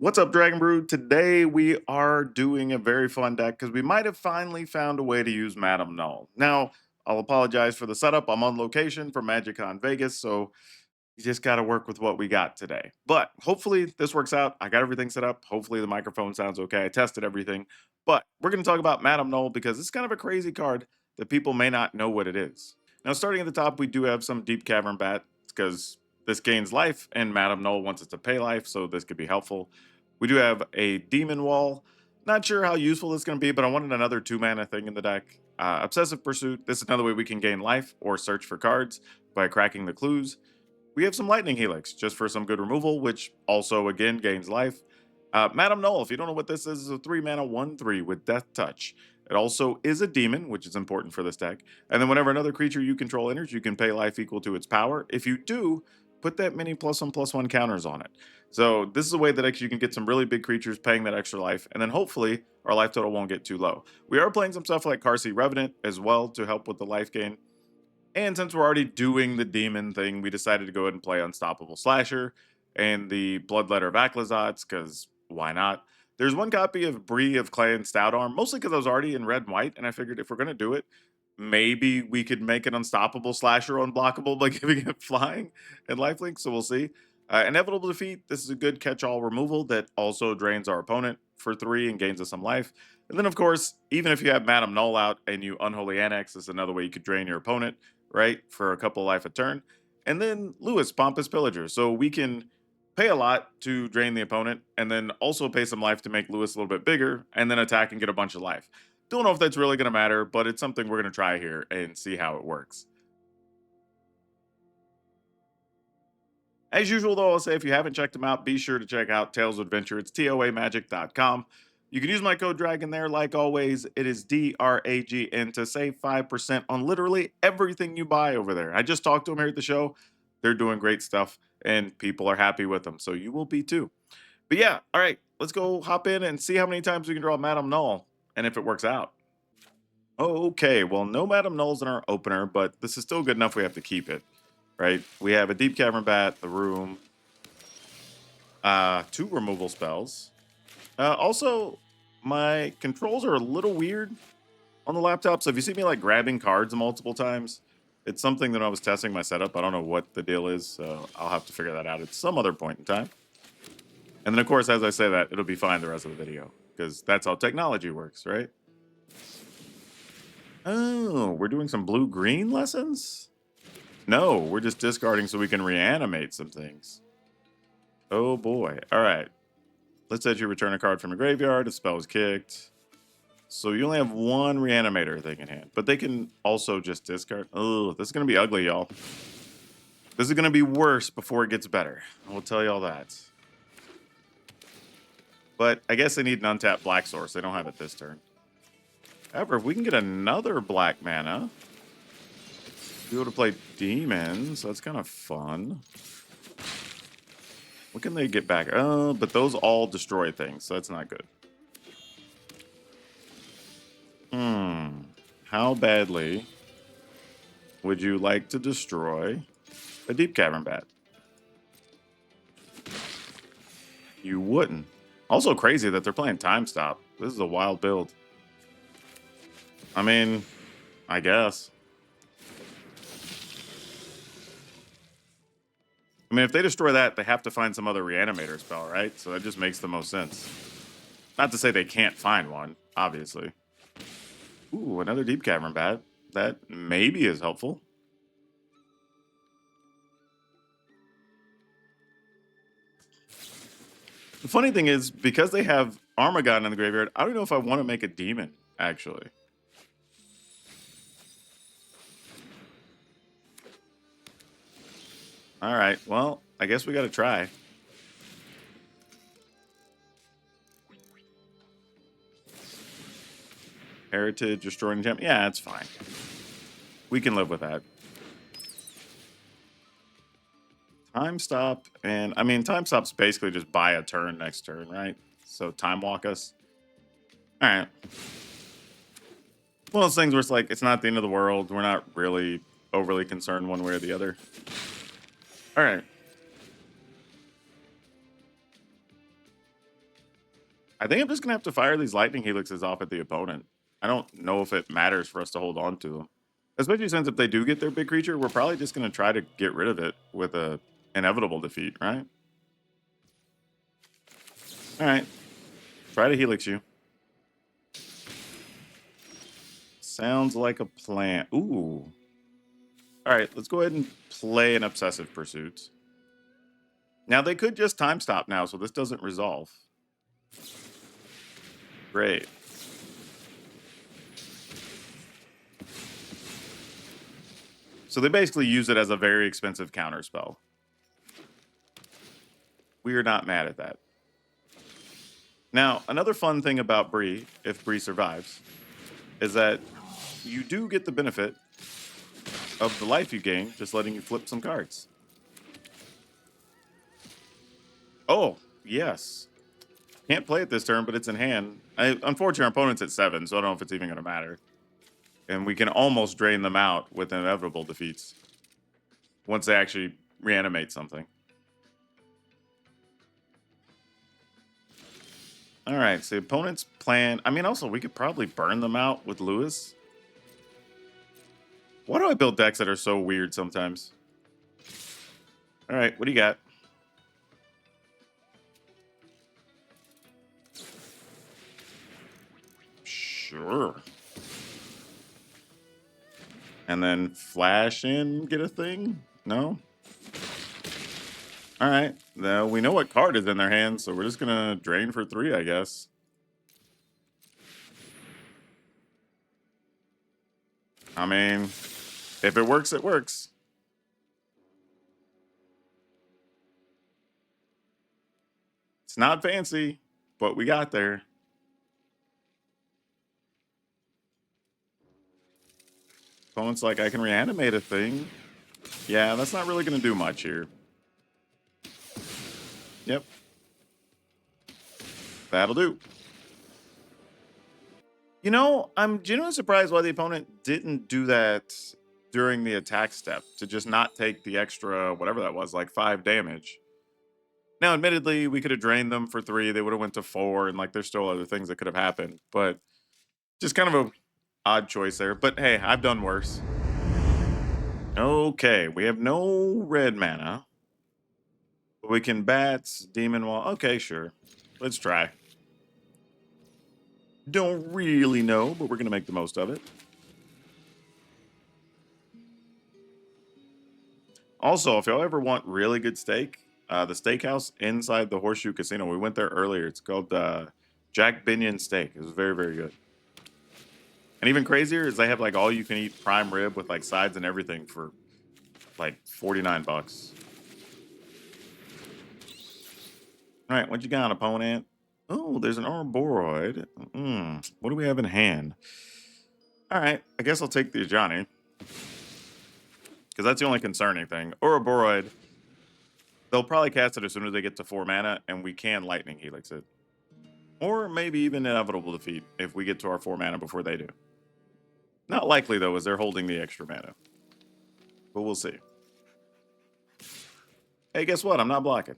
What's up, Dragon Brood? Today we are doing a very fun deck because we might have finally found a way to use Madame Null. Now, I'll apologize for the setup. I'm on location for MagicCon Vegas, so you just got to work with what we got today. But hopefully this works out. I got everything set up. Hopefully the microphone sounds okay. I tested everything. But we're going to talk about Madame Null because it's kind of a crazy card that people may not know what it is. Now, starting at the top, we do have some Deep Cavern Bat because this gains life, and Madame Null wants it to pay life, so this could be helpful. We do have a Demon Wall. Not sure how useful this is going to be, but I wanted another 2-mana thing in the deck. Obsessive Pursuit. This is another way we can gain life or search for cards by cracking the clues. We have some Lightning Helix, just for some good removal, which also, again, gains life. Madame Null, if you don't know what this is a 3-mana 1/3 with Death Touch. It also is a demon, which is important for this deck. And then whenever another creature you control enters, you can pay life equal to its power. If you do, put that many +1/+1 counters on it. So this is a way that actually you can get some really big creatures paying that extra life, and then hopefully our life total won't get too low. We are playing some stuff like Karsi Revenant as well to help with the life gain. And since we're already doing the demon thing, we decided to go ahead and play Unstoppable Slasher and the Bloodletter of Aclazotz, because why not? There's one copy of Bree of Clan Stout Arm, mostly because I was already in red and white, and I figured if we're going to do it, maybe we could make an Unstoppable Slasher unblockable by giving it flying and lifelink, so we'll see. Inevitable Defeat, this is a good catch-all removal that also drains our opponent for 3 and gains us some life. And then, of course, even if you have Madame Null out and you Unholy Annex, this is another way you could drain your opponent, right, for a couple life a turn. And then Lewis, Pompous Pillager. So we can pay a lot to drain the opponent and then also pay some life to make Lewis a little bit bigger and then attack and get a bunch of life. Don't know if that's really going to matter, but it's something we're going to try here and see how it works. As usual, though, I'll say if you haven't checked them out, be sure to check out Tales of Adventure. It's toamagic.com. You can use my code DRAGON there. Like always, it is DRAGN to save 5% on literally everything you buy over there. I just talked to them here at the show. They're doing great stuff, and people are happy with them, so you will be too. But yeah, all right, let's go hop in and see how many times we can draw Madame Null, and if it works out. Okay, well, no Madame Nulls in our opener, but this is still good enough we have to keep it. Right? We have a Deep Cavern Bat, the Room, 2 removal spells. Also, my controls are a little weird on the laptop, so if you see me like grabbing cards multiple times, it's something that I was testing my setup. I don't know what the deal is, so I'll have to figure that out at some other point in time. And then, of course, as I say that, it'll be fine the rest of the video, because that's how technology works, right? Oh, we're doing some blue-green lessons? No, we're just discarding so we can reanimate some things. Oh boy. All right. Let's let you return a card from your graveyard. A spell is kicked. So you only have 1 reanimator thing in hand. But they can also just discard. Oh, this is going to be ugly, y'all. This is going to be worse before it gets better. I will tell you all that. But I guess they need an untapped black source. They don't have it this turn. However, if we can get another black mana, be able to play demons. That's kind of fun. What can they get back? But those all destroy things, so that's not good. How badly would you like to destroy a Deep Cavern Bat? You wouldn't. Also crazy that they're playing Time Stop. This is a wild build. I mean, I guess. I mean, if they destroy that, they have to find some other reanimator spell, right? So that just makes the most sense. Not to say they can't find one, obviously. Ooh, another Deep Cavern Bat. That maybe is helpful. The funny thing is, because they have Armagon in the graveyard, I don't know if I want to make a demon, actually. All right, well, I guess we got to try. Heritage, destroying gem. Yeah, it's fine. We can live with that. Time stop, and I mean, time stop's basically just buy a turn next turn, right? So time walk us. All right. One of those things where it's like, it's not the end of the world. We're not really overly concerned one way or the other. All right. I think I'm just going to have to fire these lightning helixes off at the opponent. I don't know if it matters for us to hold on to them. Especially since if they do get their big creature, we're probably just going to try to get rid of it with a inevitable defeat, right? All right. Try to helix you. Sounds like a plan. Ooh. All right, let's go ahead and play an Obsessive Pursuit. Now, they could just time stop now, so this doesn't resolve. Great. So they basically use it as a very expensive counter spell. We are not mad at that. Now, another fun thing about Bree, if Bree survives, is that you do get the benefit of the life you gain just letting you flip some cards. Oh, yes. Can't play it this turn, but it's in hand. Unfortunately, our opponent's at 7, so I don't know if it's even going to matter. And we can almost drain them out with inevitable defeats once they actually reanimate something. All right, so the opponent's plan. I mean, also, we could probably burn them out with Lewis. Why do I build decks that are so weird sometimes? All right, what do you got? Sure. And then flash in, get a thing? No? All right. Now we know what card is in their hands, so we're just going to drain for 3, I guess. I mean, if it works, it works. It's not fancy, but we got there. Opponent's like, I can reanimate a thing. Yeah, that's not really going to do much here. Yep. That'll do. You know, I'm genuinely surprised why the opponent didn't do that during the attack step to just not take the extra, whatever that was, like 5 damage. Now, admittedly, we could have drained them for 3. They would have went to 4, and like there's still other things that could have happened. But just kind of a odd choice there. But hey, I've done worse. Okay, we have no red mana. We can bats, demon wall. Okay, sure. Let's try. Don't really know, but we're going to make the most of it. Also, if y'all ever want really good steak, the steakhouse inside the Horseshoe Casino, we went there earlier. It's called Jack Binion Steak. It was very, very good. And even crazier is they have like all you can eat prime rib with like sides and everything for like 49 bucks. All right, what you got, opponent? Oh, there's an Ouroboros. What do we have in hand? All right, I guess I'll take the Ajani. Because that's the only concerning thing. Ouroboros, they'll probably cast it as soon as they get to 4 mana, and we can Lightning Helix it. Or maybe even Inevitable Defeat if we get to our 4 mana before they do. Not likely, though, as they're holding the extra mana. But we'll see. Hey, guess what? I'm not blocking.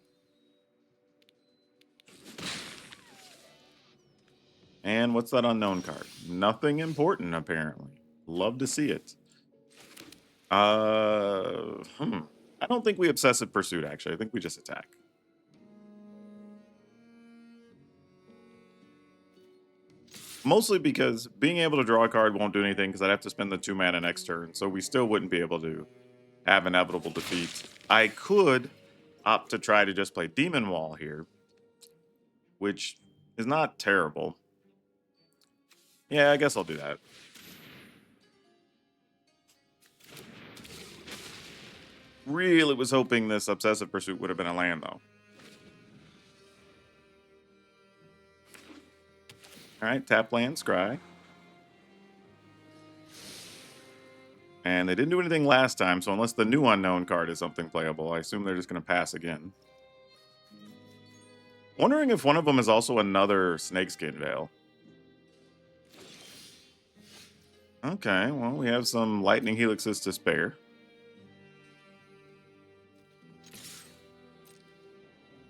And what's that unknown card? Nothing important, apparently. Love to see it. I don't think we Obsessive Pursuit, actually. I think we just attack. Mostly because being able to draw a card won't do anything because I'd have to spend the 2 mana next turn, so we still wouldn't be able to have Inevitable Defeat. I could opt to try to just play Demon Wall here, which is not terrible. Yeah, I guess I'll do that. Really was hoping this Obsessive Pursuit would have been a land, though. All right, tap land, scry. And they didn't do anything last time, so unless the new unknown card is something playable, I assume they're just going to pass again. Wondering if one of them is also another Snakeskin Veil. Okay, well, we have some Lightning Helixes to spare.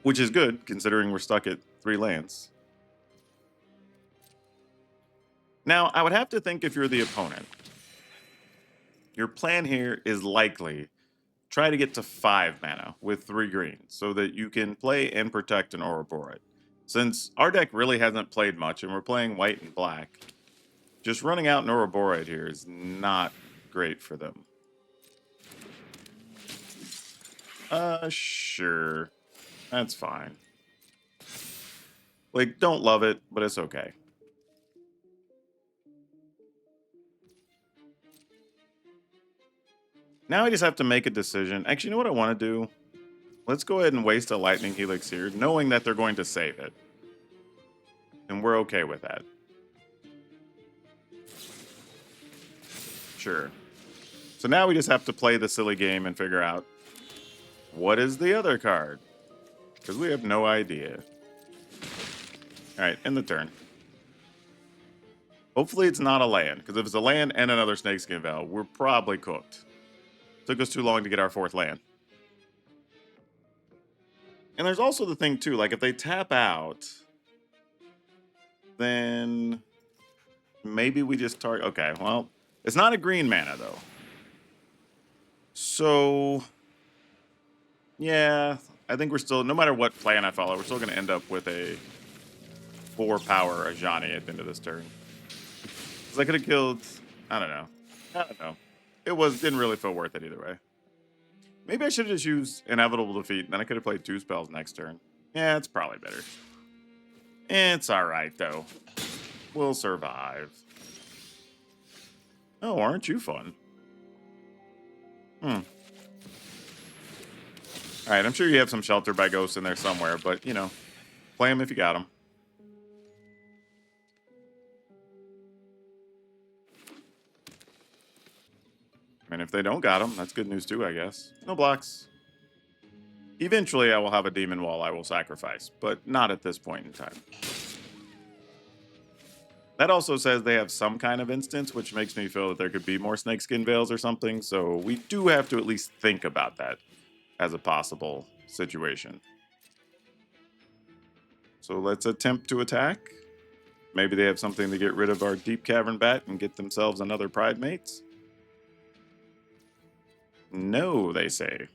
Which is good, considering we're stuck at 3 lands. Now, I would have to think if you're the opponent, your plan here is likely try to get to 5 mana with 3 greens so that you can play and protect an Ouroboros. Since our deck really hasn't played much and we're playing white and black, just running out an Ouroboros here is not great for them. Sure. That's fine. Like, don't love it, but it's okay. Now I just have to make a decision. Actually, you know what I want to do? Let's go ahead and waste a Lightning Helix here, knowing that they're going to save it. And we're okay with that. Sure. So now we just have to play the silly game and figure out what is the other card? Because we have no idea. All right, end the turn. Hopefully it's not a land, because if it's a land and another Snakeskin Veil, we're probably cooked. Took us too long to get our 4th land. And there's also the thing, too, like if they tap out, then maybe we just target... Okay, well, it's not a green mana, though. So, yeah, I think we're still... No matter what plan I follow, we're still going to end up with a 4-power Ajani at the end of this turn. Because I could have killed... I don't know. It didn't really feel worth it either way. Maybe I should have just used Inevitable Defeat, and then I could have played 2 spells next turn. Yeah, it's probably better. It's alright, though. We'll survive. Oh, aren't you fun? Alright, I'm sure you have some Shelter by Ghosts in there somewhere, but, you know, play them if you got them. And if they don't got them, that's good news too, I guess. No blocks. Eventually, I will have a Demon Wall I will sacrifice, but not at this point in time. That also says they have some kind of instance, which makes me feel that there could be more Snakeskin Veils or something, so we do have to at least think about that as a possible situation. So let's attempt to attack. Maybe they have something to get rid of our Deep Cavern Bat and get themselves another Pride Mates. No, they say.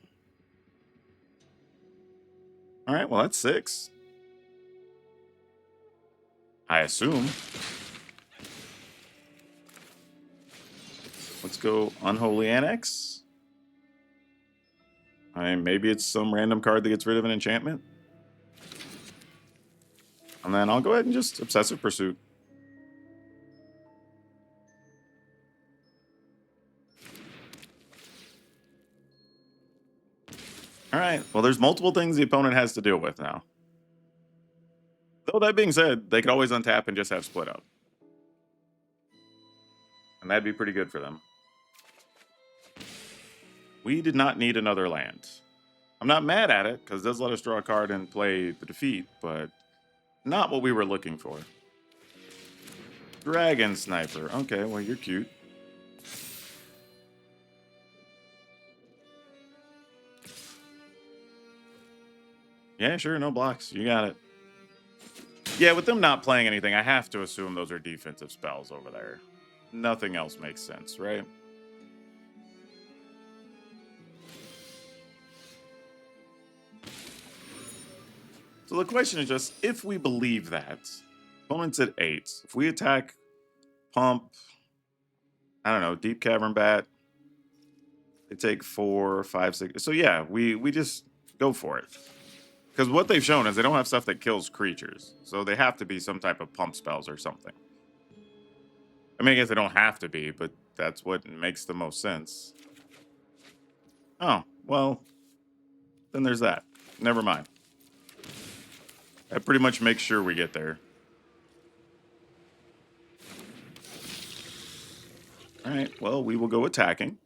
All right, well, that's 6. I assume. Let's go Unholy Annex. Maybe it's some random card that gets rid of an enchantment. And then I'll go ahead and just Obsessive Pursuit. All right, well, there's multiple things the opponent has to deal with now. Though that being said, they could always untap and just have Split Up. And that'd be pretty good for them. We did not need another land. I'm not mad at it, because it does let us draw a card and play the defeat, but not what we were looking for. Dragon Sniper. Okay, well, you're cute. Yeah, sure, no blocks. You got it. Yeah, with them not playing anything, I have to assume those are defensive spells over there. Nothing else makes sense, right? So the question is just, if we believe that, opponent's at 8. If we attack, pump, I don't know, Deep Cavern Bat, they take 4, 5, 6. So yeah, we just go for it. Because what they've shown is they don't have stuff that kills creatures. So they have to be some type of pump spells or something. I mean, I guess they don't have to be, but that's what makes the most sense. Oh, well, then there's that. Never mind. That pretty much makes sure we get there. All right, well, we will go attacking.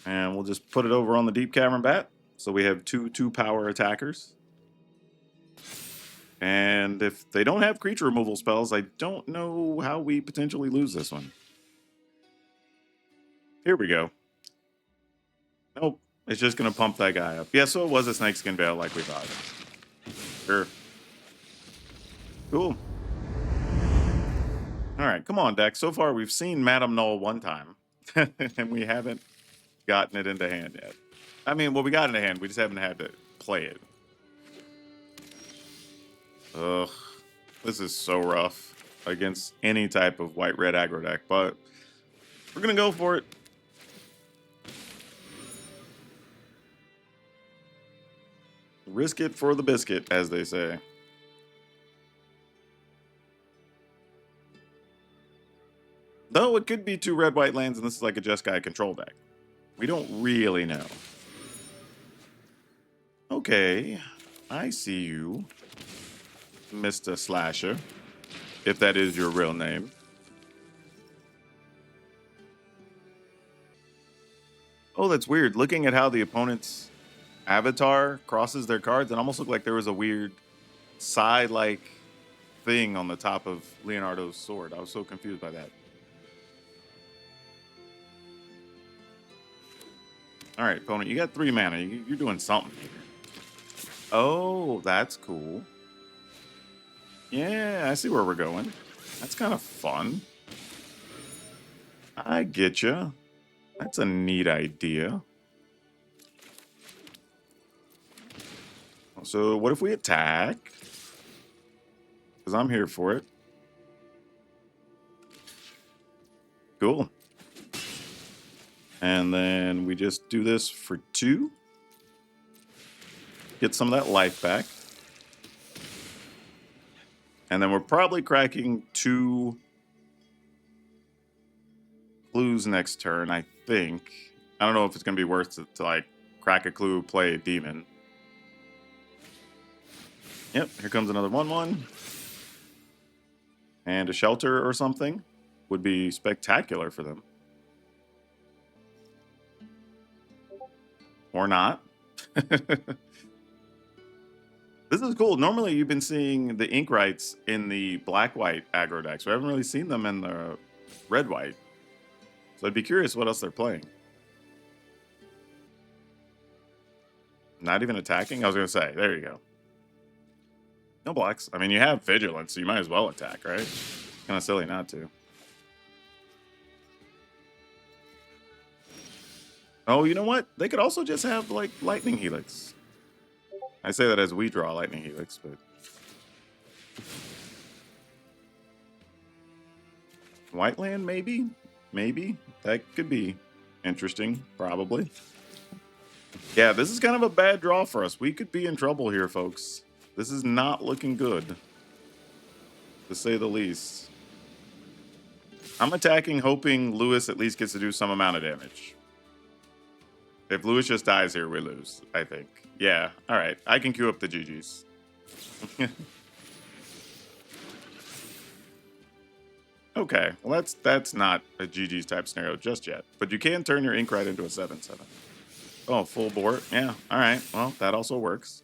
And we'll just put it over on the Deep Cavern Bat. So we have 2 power attackers. And if they don't have creature removal spells, I don't know how we potentially lose this one. Here we go. Nope. It's just going to pump that guy up. Yeah, so it was a Snakeskin Veil like we thought. Sure. Cool. All right, come on, deck. So far, we've seen Madame Null one time, and we haven't gotten it into hand yet. I mean, well, we got it into hand. We just haven't had to play it. Ugh, this is so rough against any type of white-red aggro deck, but we're gonna go for it. Risk it for the biscuit, as they say. Though it could be 2 red-white lands, and this is like a Jeskai control deck. We don't really know. Okay, I see you, Mr. Slasher, if that is your real name. Oh, that's weird. Looking at how the opponent's avatar crosses their cards, it almost looked like there was a weird side-like thing on the top of Leonardo's sword. I was so confused by that. All right, opponent, you got 3 mana. You're doing something here. Oh, that's cool. Yeah, I see where we're going. That's kind of fun. I get you. That's a neat idea. So what if we attack? Because I'm here for it. Cool. And then we just do this for 2. Get some of that life back. And then we're probably cracking 2 clues next turn, I think. I don't know if it's going to be worth it to like crack a clue, play a demon. Yep, here comes another 1/1. And a shelter or something would be spectacular for them. Or not. This is cool. Normally, you've been seeing the ink rights in the black-white aggro decks. We haven't really seen them in the red-white. So I'd be curious what else they're playing. Not even attacking? I was going to say. There you go. No blocks. I mean, you have Vigilance, so you might as well attack, right? It's kind of silly not to. Oh, you know what? They could also just have, like, Lightning Helix. I say that as we draw Lightning Helix, but... White land, maybe? Maybe. That could be interesting, probably. Yeah, this is kind of a bad draw for us. We could be in trouble here, folks. This is not looking good, to say the least. I'm attacking, hoping Lewis at least gets to do some amount of damage. If Lewis just dies here, we lose, I think. Yeah, all right. I can queue up the GGs. Okay, well, that's not a GG's type scenario just yet. But you can turn your Inkrite into a 7/7. Oh, full board? Yeah, all right. Well, that also works.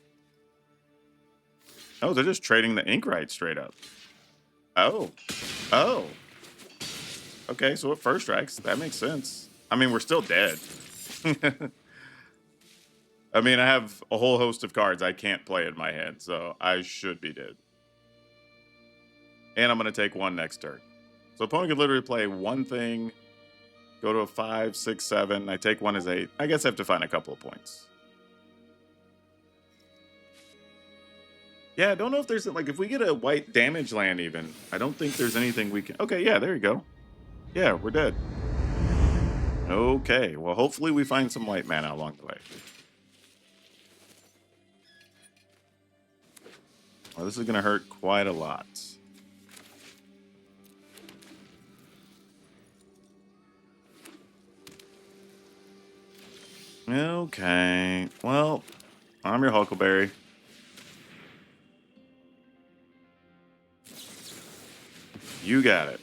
Oh, they're just trading the Inkrite straight up. Oh. Oh. Okay, so it first strikes. That makes sense. I mean, we're still dead. I mean, I have a whole host of cards I can't play in my hand, so I should be dead. And I'm going to take 1 next turn. So opponent could literally play 1 thing, go to a 5, 6, 7. I take 1 as 8. I guess I have to find a couple of points. Yeah, I don't know if there's, like, if we get a white damage land even, I don't think there's anything we can... Okay, yeah, there you go. Yeah, we're dead. Okay, well, hopefully we find some white mana along the way. Well, this is going to hurt quite a lot. Okay, well, I'm your Huckleberry. You got it.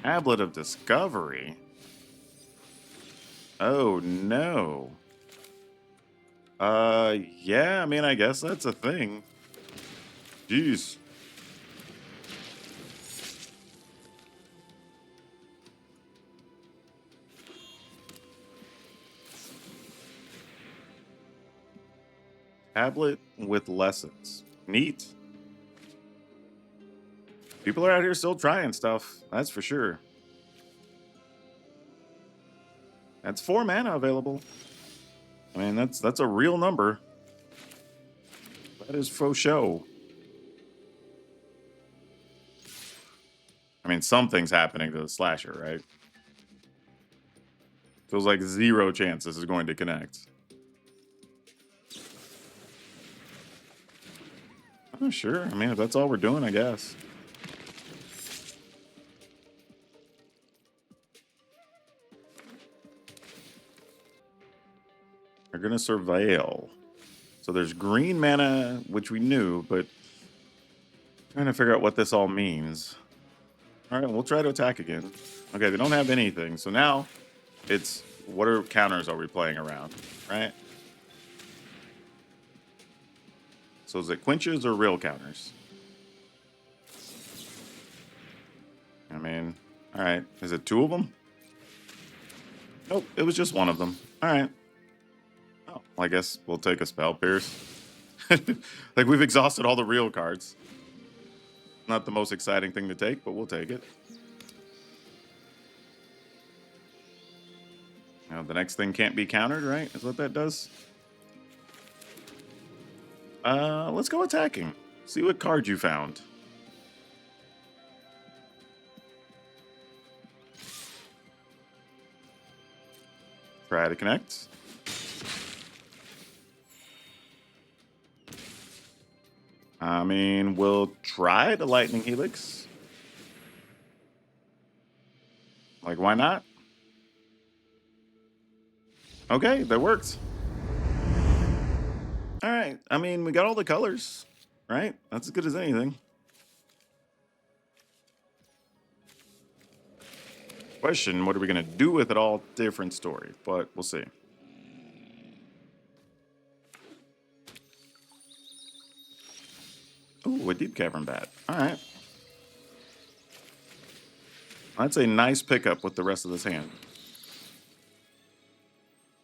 Tablet of Discovery? Oh, no. Yeah, I mean, I guess that's a thing. Jeez. Tablet with lessons. Neat. People are out here still trying stuff. That's for sure. That's 4 mana available. I mean, that's a real number. That is faux show. I mean, something's happening to the slasher, right? Feels like 0 chance this is going to connect. Oh, sure. I mean, if that's all we're doing, I guess. They're going to surveil. So there's green mana, which we knew, but trying to figure out what this all means. All right, we'll try to attack again. Okay, they don't have anything. So now it's what counters are we playing around, right? So is it quenches or real counters? I mean, all right. Is it 2 of them? Nope, it was just 1 of them. All right. Oh, well, I guess we'll take a Spell Pierce. Like, we've exhausted all the real cards. Not the most exciting thing to take, but we'll take it. Now, the next thing can't be countered, right? Is what that does? Let's go attacking. See what card you found. Try to connect. I mean, we'll try the Lightning Helix. Like, why not? Okay, that worked. All right. I mean, we got all the colors, right? That's as good as anything. Question, what are we going to do with it all? Different story, but we'll see. Ooh, a Deep Cavern Bat. All right. That's a nice pickup with the rest of this hand.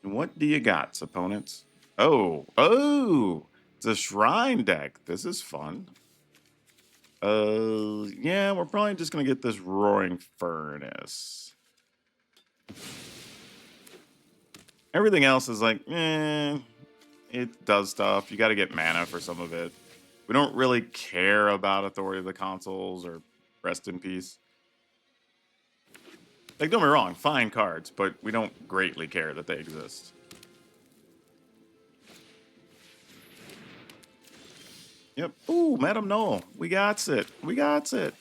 What do you got, opponents? Oh, it's a Shrine deck. This is fun. Yeah, we're probably just going to get this Roaring Furnace. Everything else is like, it does stuff. You got to get mana for some of it. We don't really care about Authority of the Consoles or Rest in Peace. Like, don't get me wrong, fine cards, but we don't greatly care that they exist. Yep. Ooh, Madame Null. We got it. We got it.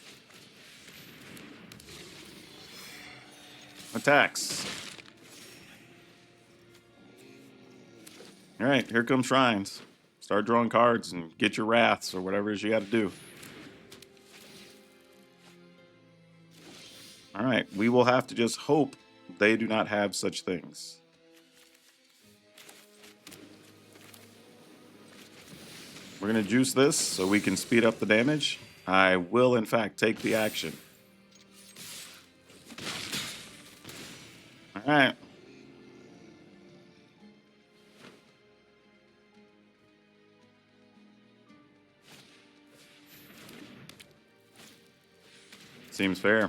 Attacks. All right, here comes Shrines. Start drawing cards and get your Wraths or whatever it is you got to do. All right, we will have to just hope they do not have such things. We're going to juice this so we can speed up the damage. I will, in fact, take the action. All right. Seems fair.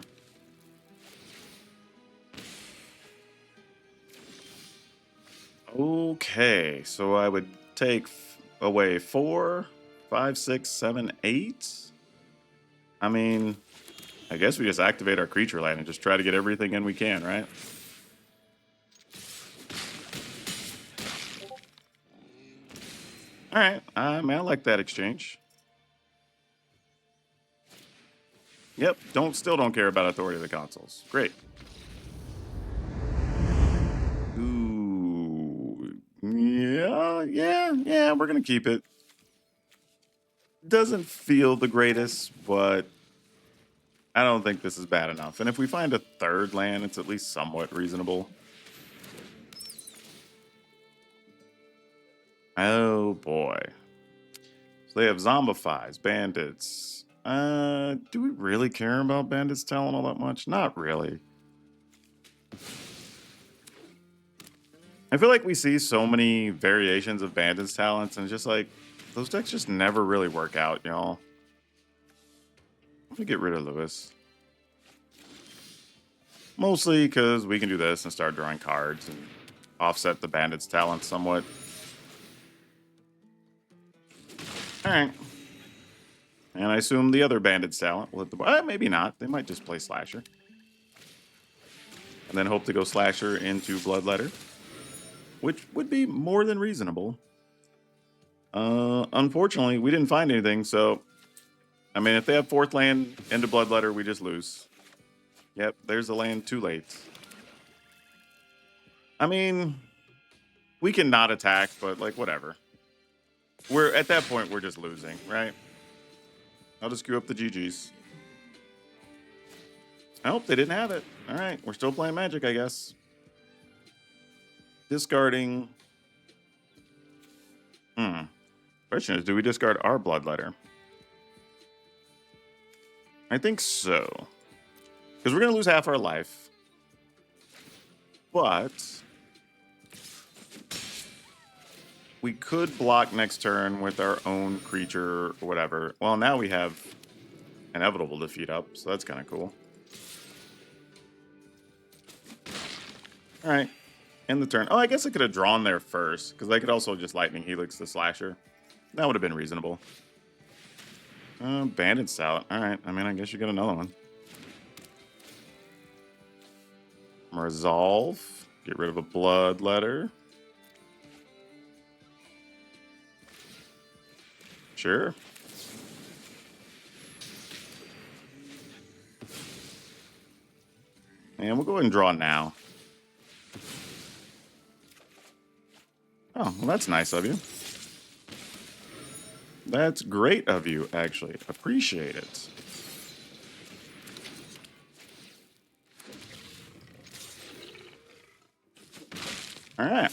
Okay, so I would take away 4, 5, 6, 7, 8. I mean, I guess we just activate our creature land and just try to get everything in we can, right? All right, man, I like that exchange. Yep, still don't care about Authority of the Consoles. Great. Ooh, yeah, we're gonna keep it. Doesn't feel the greatest, but I don't think this is bad enough. And if we find a 3rd land, it's at least somewhat reasonable. Oh boy. So they have Zombifies, Bandits. Do we really care about Bandits Talon all that much? Not really. I feel like we see so many variations of Bandit's talents, and it's just like, those decks just never really work out, y'all. Let me get rid of Lewis. Mostly because we can do this and start drawing cards and offset the Bandit's talents somewhat. Alright. And I assume the other Bandit's talent will hit the board. Maybe not. They might just play Slasher. And then hope to go Slasher into Bloodletter, which would be more than reasonable. Unfortunately, we didn't find anything, so... I mean, if they have 4th land into Bloodletter, we just lose. Yep, there's the land too late. I mean, we can not attack, but, like, whatever. We're at that point, we're just losing, right? I'll just queue up the GGs. I hope they didn't have it. All right, we're still playing Magic, I guess. Discarding. Question is, do we discard our Bloodletter? I think so. Because we're going to lose half our life. But we could block next turn with our own creature or whatever. Well, now we have Inevitable Defeat up, so that's kind of cool. All right. End the turn. Oh, I guess I could have drawn there first, because I could also just Lightning Helix the Slasher. That would have been reasonable. Bandit's Talent. All right. I mean, I guess you get another one. Resolve. Get rid of a Bloodletter. Sure. And we'll go ahead and draw now. Oh, well, that's nice of you. That's great of you, actually. Appreciate it. All right.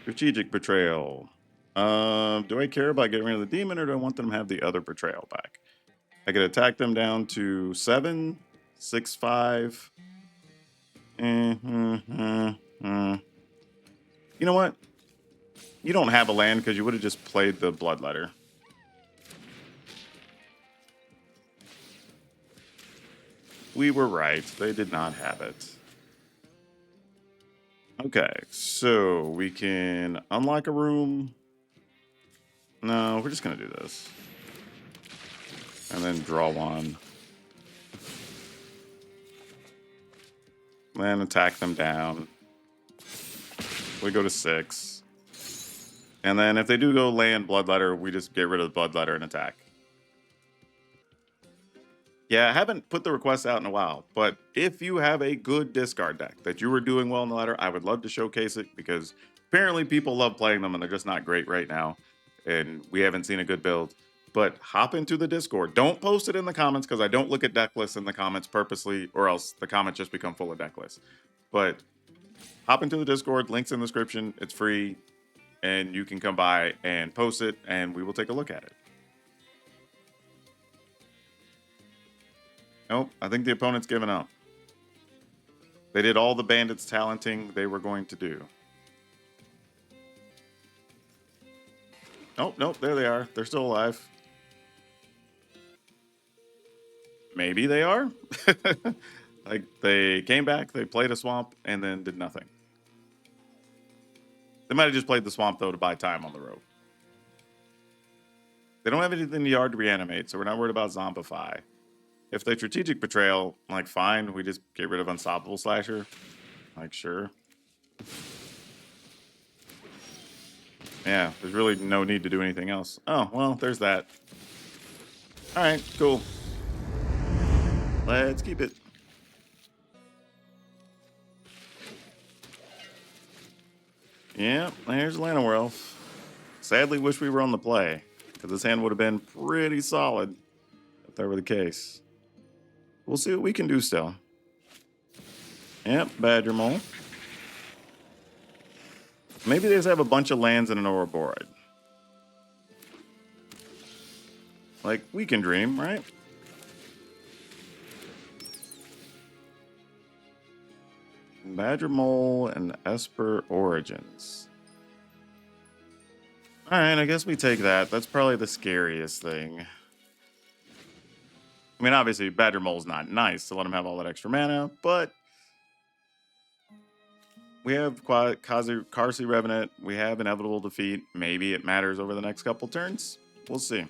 Strategic Betrayal. Do I care about getting rid of the demon, or do I want them to have the other betrayal back? I could attack them down to 7, 6, 5. You know what? You don't have a land because you would have just played the Bloodletter. We were right. They did not have it. Okay, so we can unlock a room. No, we're just going to do this. And then draw one. Then attack them down. We go to 6. And then if they do go land Bloodletter, we just get rid of the Bloodletter and attack. Yeah, I haven't put the request out in a while, but if you have a good discard deck that you were doing well in the ladder, I would love to showcase it, because apparently people love playing them and they're just not great right now. And we haven't seen a good build. But hop into the Discord. Don't post it in the comments, because I don't look at deck lists in the comments purposely, or else the comments just become full of deck lists. But hop into the Discord, links in the description, it's free, and you can come by and post it, and we will take a look at it. Nope, I think the opponent's given up. They did all the Bandits talenting they were going to do. Nope, there they are. They're still alive. Maybe they are. Like, they came back, they played a swamp, and then did nothing. They might have just played the swamp, though, to buy time on the road. They don't have anything in the yard to reanimate, so we're not worried about Zombify. If they strategic betrayal, like, fine, we just get rid of Unstoppable Slasher. Like, sure. Yeah, there's really no need to do anything else. Oh, well, there's that. All right, cool. Let's keep it. Yeah, there's Llanowar Elf. Sadly, wish we were on the play, because this hand would have been pretty solid if that were the case. We'll see what we can do still. Yep, Badger Mole. Maybe they just have a bunch of lands and an Ouroboros. Like, we can dream, right? Badger Mole and Esper Origins. Alright, I guess we take that. That's probably the scariest thing. I mean, obviously, Badger Mole's not nice to let him have all that extra mana, but we have Karsi Revenant. We have Inevitable Defeat. Maybe it matters over the next couple turns. We'll see.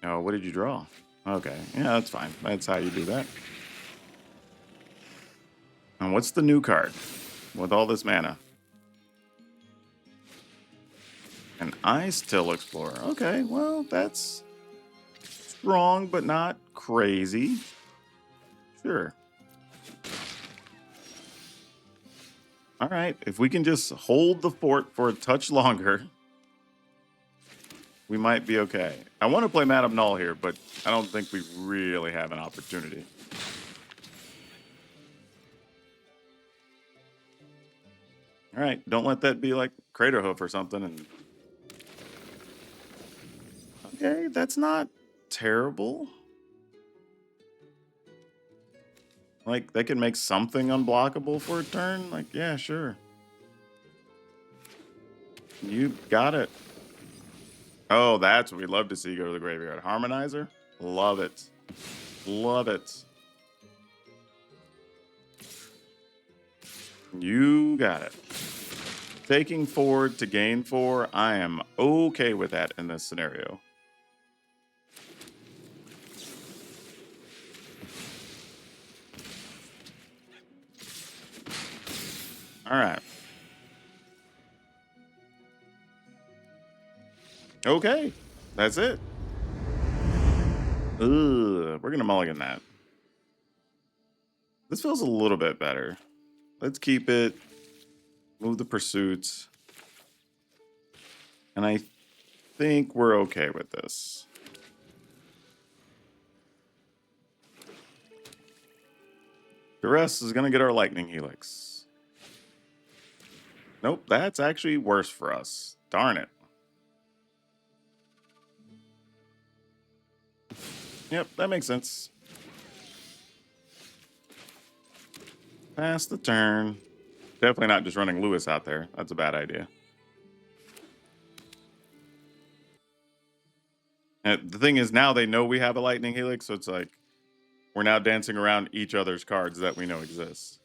Oh, what did you draw? Okay, yeah, that's fine. That's how you do that. And what's the new card with all this mana? An Ice Till Explorer. Okay, well, that's strong, but not crazy. Sure. All right, if we can just hold the fort for a touch longer, we might be okay. I want to play Madame Null here, but I don't think we really have an opportunity. All right, don't let that be like Craterhoof or something. And okay, that's not terrible. Like, they can make something unblockable for a turn? Like, yeah, sure. You got it. Oh, that's what we'd love to see go to the graveyard. Harmonizer? Love it. Love it. You got it. Taking 4 to gain 4, I am okay with that in this scenario. All right. Okay. That's it. Ugh, we're going to mulligan that. This feels a little bit better. Let's keep it. Move the pursuits. And I think we're okay with this. The rest is going to get our Lightning Helix. Nope, that's actually worse for us. Darn it. Yep, that makes sense. Pass the turn. Definitely not just running Lewis out there. That's a bad idea. And the thing is, now they know we have a Lightning Helix, so it's like we're now dancing around each other's cards that we know exist.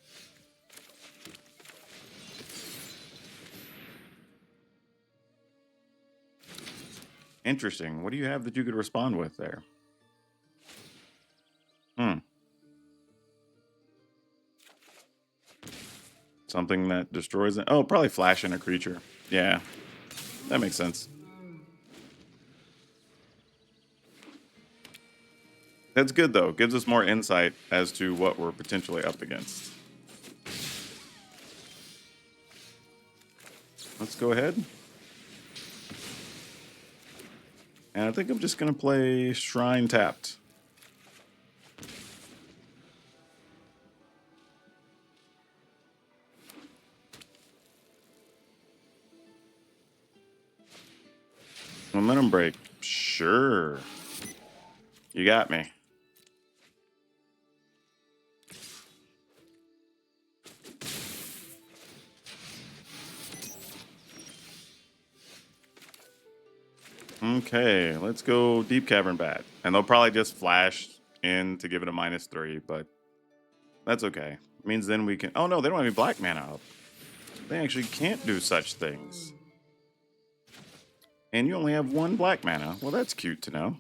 Interesting. What do you have that you could respond with there? Something that destroys it. Oh, probably flash in a creature. Yeah, that makes sense. That's good, though. Gives us more insight as to what we're potentially up against. Let's go ahead. And I think I'm just going to play Shrine tapped. Momentum break. Sure. You got me. Okay, let's go Deep Cavern Bat. And they'll probably just flash in to give it a -3, but that's okay. It means then we can... Oh, no, they don't have any black mana up. They actually can't do such things. And you only have 1 black mana. Well, that's cute to know.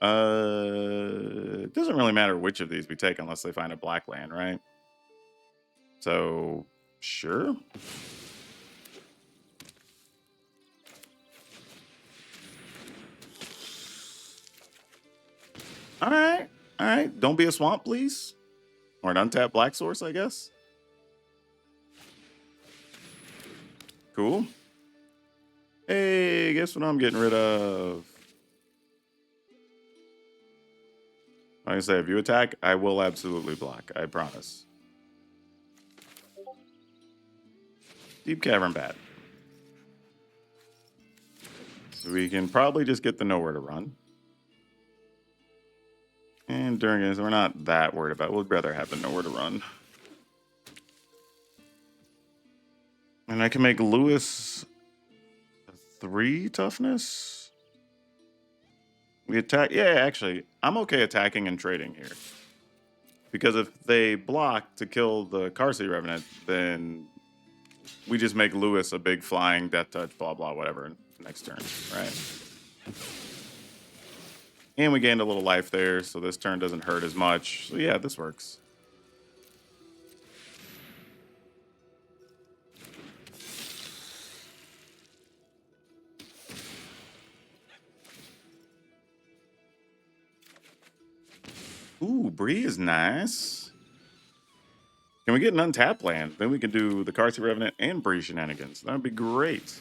It doesn't really matter which of these we take unless they find a black land, right? So, sure. All right. All right. Don't be a swamp, please. Or an untapped black source, I guess. Cool. Hey, guess what I'm getting rid of? Like I say, if you attack, I will absolutely block. I promise. Deep Cavern Bat. So we can probably just get the Nowhere to Run. And during it, we're not that worried about it. We'd rather have the nowhere to run. And I can make Lewis a 3 toughness. We attack. Yeah, actually, I'm okay attacking and trading here. Because if they block to kill the Carsey Revenant, then we just make Lewis a big flying death touch, blah, blah, whatever, next turn, right? And we gained a little life there, so this turn doesn't hurt as much. So yeah, this works. Ooh, Bree is nice. Can we get an untapped land? Then we can do the Carsey Revenant and Bree shenanigans. That would be great.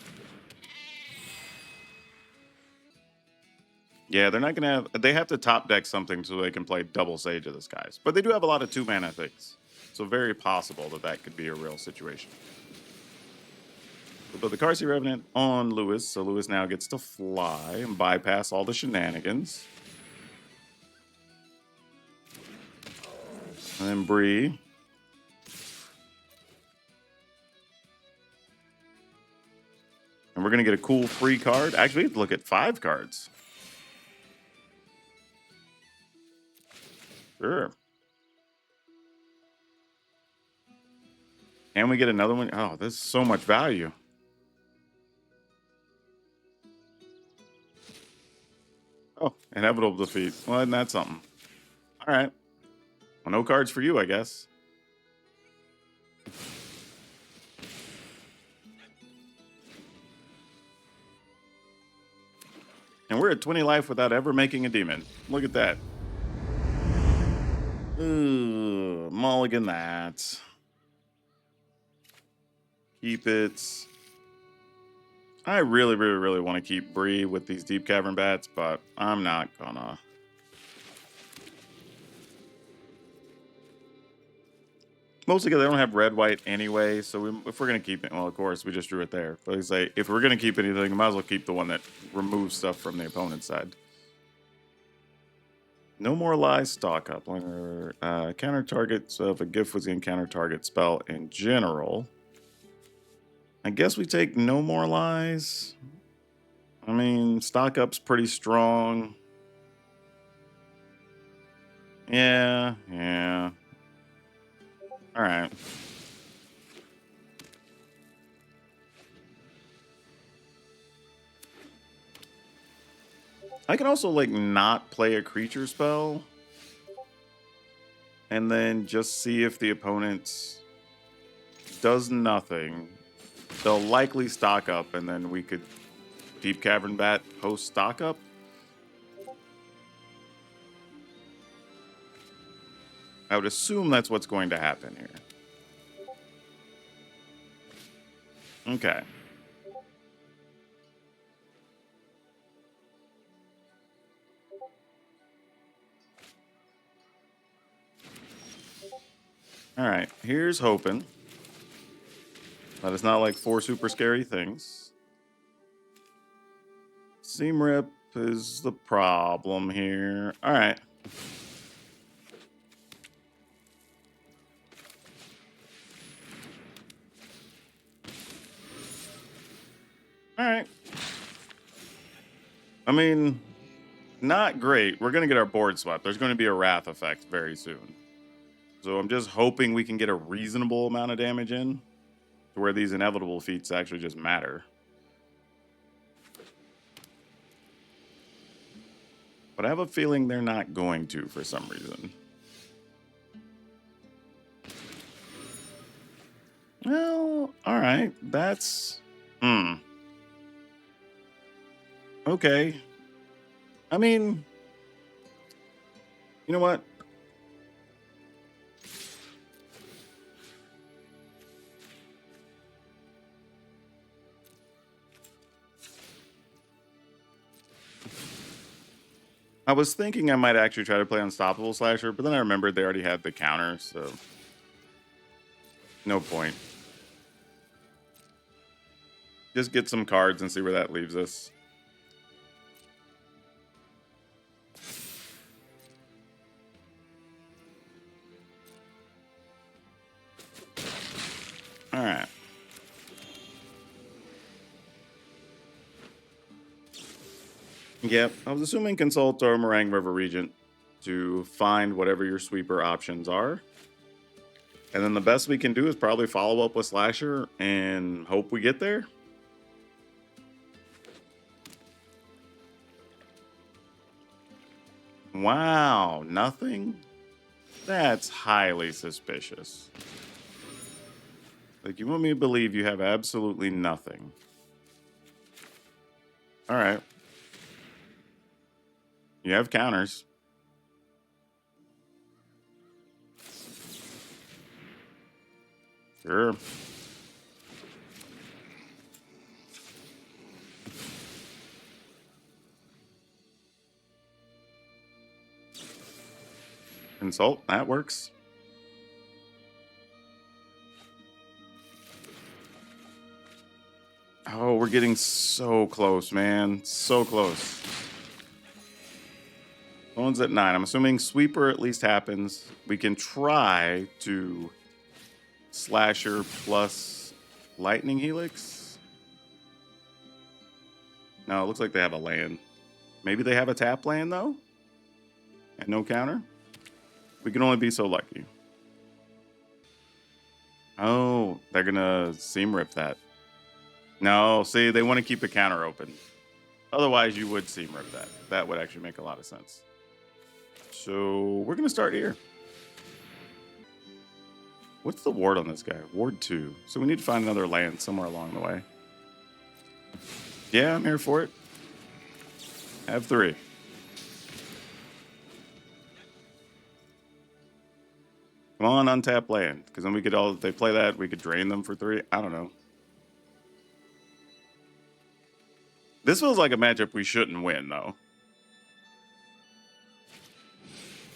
Yeah, they're not going to have... They have to top deck something so they can play double Sage of the Skies. But they do have a lot of 2-mana things. So very possible that that could be a real situation. We'll put the Carsey Revenant on Lewis. So Lewis now gets to fly and bypass all the shenanigans. And then Bree. And we're going to get a cool free card. Actually, we have to look at 5 cards. Sure. And we get another one. Oh, this is so much value. Oh, inevitable defeat. Well, isn't that something? All right. Well, no cards for you, I guess. And we're at 20 life without ever making a demon. Look at that. Ooh, mulligan that. Keep it. I really, really, really want to keep Bree with these Deep Cavern Bats, but I'm not gonna. Mostly because they don't have red-white anyway, so if we're going to keep it, well, of course, we just drew it there. But it's like, if we're going to keep anything, we might as well keep the one that removes stuff from the opponent's side. No more lies, stock up. Counter target, so if a gift was in counter target spell in general. I guess we take no more lies. I mean, stock up's pretty strong. Yeah. All right. I can also, like, not play a creature spell. And then just see if the opponent does nothing. They'll likely stock up, and then we could Deep Cavern Bat post stock up. I would assume that's what's going to happen here. Okay. All right. Here's hoping that it's not like 4 super scary things. Seam Rip is the problem here. All right. All right. I mean, not great. We're going to get our board swept. There's going to be a Wrath effect very soon. So I'm just hoping we can get a reasonable amount of damage in to where these inevitable feats actually just matter. But I have a feeling they're not going to for some reason. Well, all right. That's... Okay. I mean... You know what? I was thinking I might actually try to play Unstoppable Slasher, but then I remembered they already had the counter, so... No point. Just get some cards and see where that leaves us. Yep, I was assuming consult or Meringue River Regent to find whatever your sweeper options are. And then the best we can do is probably follow up with Slasher and hope we get there. Wow, nothing? That's highly suspicious. Like, you want me to believe you have absolutely nothing. All right. You have counters. Sure. Consult, that works. Oh, we're getting so close, man. So close. One's at 9. I'm assuming sweeper at least happens. We can try to Slasher plus Lightning Helix. No, it looks like they have a land. Maybe they have a tap land, though? And no counter? We can only be so lucky. Oh, they're going to seam rip that. No, see, they want to keep the counter open. Otherwise, you would seam rip that. That would actually make a lot of sense. So we're going to start here. What's the ward on this guy? Ward 2. So we need to find another land somewhere along the way. Yeah, I'm here for it. Have 3. Come on, untap land. Because then we could all, if they play that, we could drain them for 3. I don't know. This feels like a matchup we shouldn't win, though.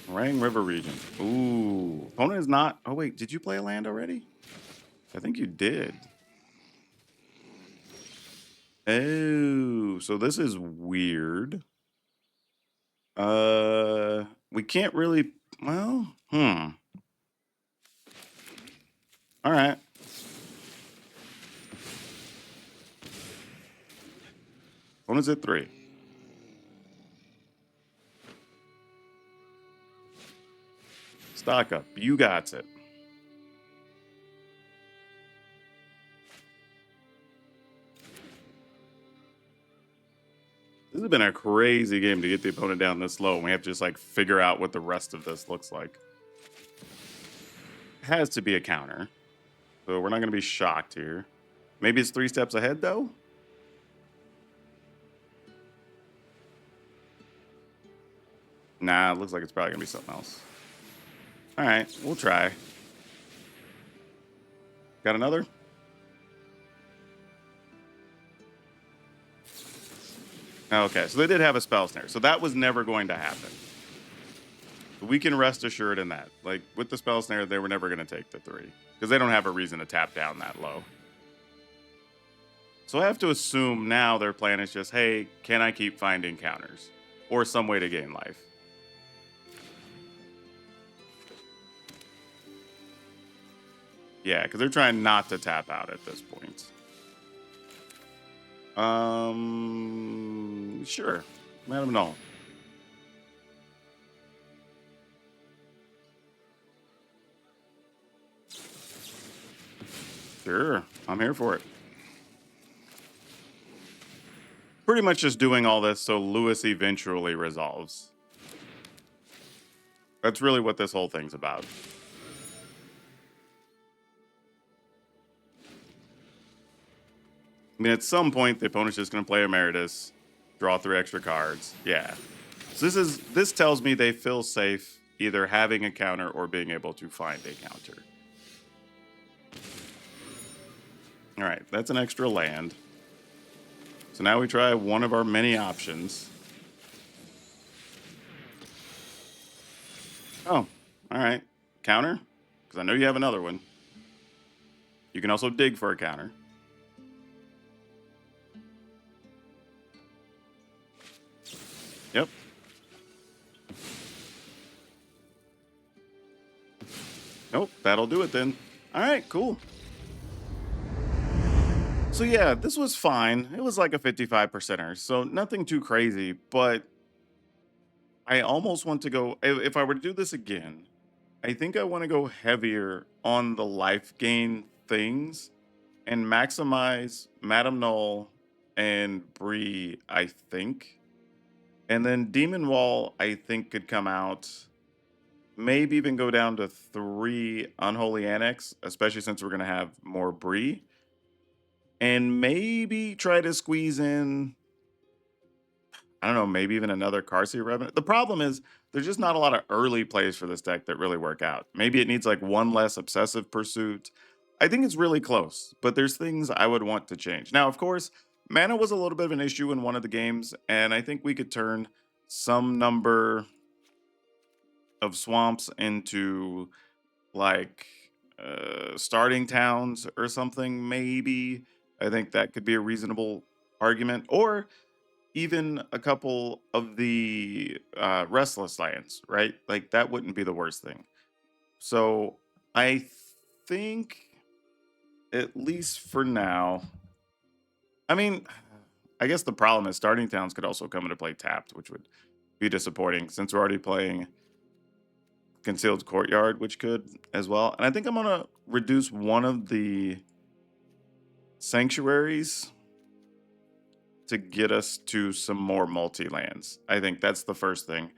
Rang River Region. Ooh. Opponent is not... Oh, wait. Did you play a land already? I think you did. Oh. So this is weird. We can't really... Well, All right. Opponent's at 3. Stock up. You got it. This has been a crazy game to get the opponent down this low. And we have to just like figure out what the rest of this looks like. It has to be a counter. So we're not going to be shocked here. Maybe it's 3 steps ahead, though? Nah, it looks like it's probably going to be something else. All right, we'll try. Got another? Okay, so they did have a spell snare. So that was never going to happen. We can rest assured in that. Like, with the spell snare, they were never going to take the 3. Because they don't have a reason to tap down that low. So I have to assume now their plan is just, hey, can I keep finding counters? Or some way to gain life. Yeah, because they're trying not to tap out at this point. Sure. Madame Null. Sure. I'm here for it. Pretty much just doing all this so Lewis eventually resolves. That's really what this whole thing's about. I mean, at some point, the opponent's just going to play Emeritus, draw 3 extra cards. Yeah. So this tells me they feel safe either having a counter or being able to find a counter. All right, that's an extra land. So now we try one of our many options. Oh, all right. Counter? Because I know you have another one. You can also dig for a counter. Yep. Nope, that'll do it then. All right, cool. So yeah, this was fine. It was like a 55 percenter, so nothing too crazy. But I almost want to go. If I were to do this again, I think I want to go heavier on the life gain things and maximize Madame Null and Bree, I think. And then Demon Wall, I think, could come out. Maybe even go down to 3 Unholy Annex, especially since we're going to have more Bree. And maybe try to squeeze in, I don't know, maybe even another Carsey Revenant. The problem is there's just not a lot of early plays for this deck that really work out. Maybe it needs like one less Obsessive Pursuit. I think it's really close, but there's things I would want to change. Now, of course, mana was a little bit of an issue in one of the games, and I think we could turn some number of swamps into like starting towns or something, maybe. I think that could be a reasonable argument. Or even a couple of the restless lands, right? Like that wouldn't be the worst thing. So I think, at least for now, I mean, I guess the problem is starting towns could also come into play tapped, which would be disappointing since we're already playing Concealed Courtyard, which could as well. And I think I'm going to reduce one of the sanctuaries to get us to some more multi lands. I think that's the first thing.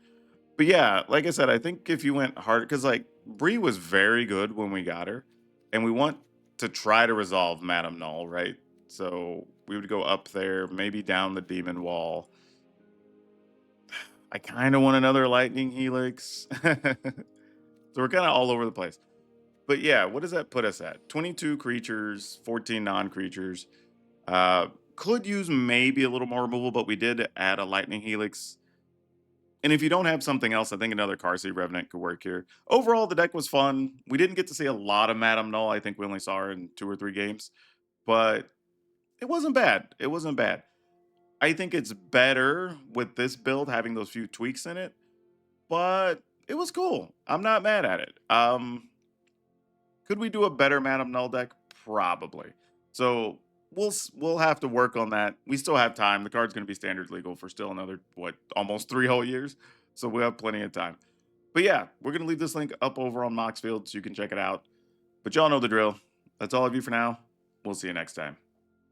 But yeah, like I said, I think if you went hard, because like Bree was very good when we got her, and we want to try to resolve Madame Null, right? So we would go up there, maybe down the demon wall. I kind of want another lightning helix. So we're kind of all over the place. But yeah, what does that put us at? 22 creatures, 14 non-creatures. Uh, could use maybe a little more removal, but we did add a lightning helix. And if you don't have something else, I think another Carsey Revenant could work here. Overall, the deck was fun. We didn't get to see a lot of Madame Null. I think we only saw her in 2 or 3 games. But it wasn't bad. It wasn't bad. I think it's better with this build having those few tweaks in it. But it was cool. I'm not mad at it. Could we do a better Madame Null deck? Probably. So we'll have to work on that. We still have time. The card's going to be standard legal for still another almost 3 whole years. So we have plenty of time. But yeah, we're going to leave this link up over on Moxfield so you can check it out. But y'all know the drill. That's all of you for now. We'll see you next time.